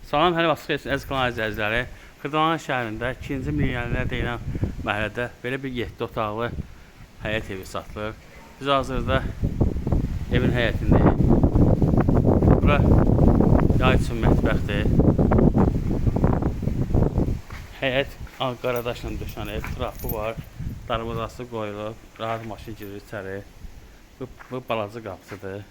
Salam, hər vaxt xeyirsiz əziz kanal izləyiciləri. Xırdalan şəhərində 2-ci milyonerlər deyilən məhəllədə belə bir 7 otaqlı həyət evi satılır. Biz hazırda evin həyətindəyik. Bura yay üçün mətbəxdir. Həyət qaradaşla döşənib, trapı var, darvazası qoyulub, rahat maşın girir içəri. Bu balaca qapısıdır.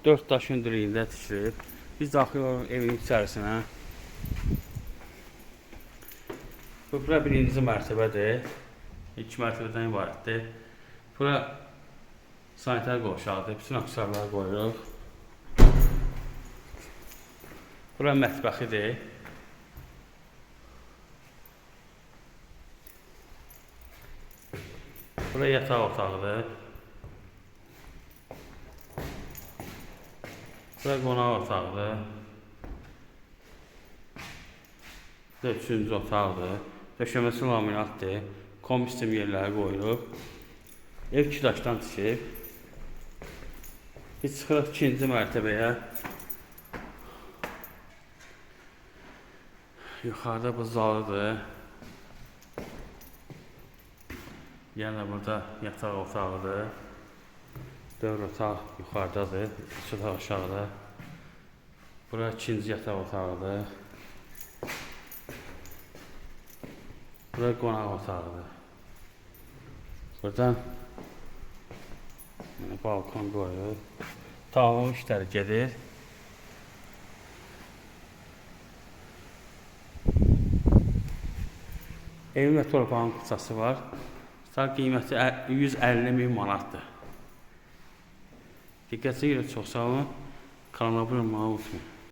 4 daş hündürlüyündə tikilib. Biz daxil oluruq evin içərisinə. Bura birinci mərtəbədir. 2 mərtəbədən ibarətdir. Bura sanitar qovşağıdır. Bütün aksarları qoyuruq. Bura mətbəxidir. Bura yataq otağıdır. Bura qonaq otağıdır. Bura 3-cü otaqdır. Döşəməsi laminatdır. Komistim yerləri qoyulub. Ev 2 daşdan tikib. Biz çıxırıq 2-ci mərtəbəyə. Yuxarıda bu zalıdır. Yəni burada yataq otağıdır. 4 otaq yuxarıdadır, 3 otaq aşağıda. Bura 2-ci yataq otağıdır. Bura qonaq otağıdır. Buradan balkon qoyulur. Tavan işləri gedir. Evin və torpağın qıçası var. Qiyməti 150.000 manatdır. Diqqətinizi görə çox sağ olun. Kanalıma abunə olmayı unutmayın.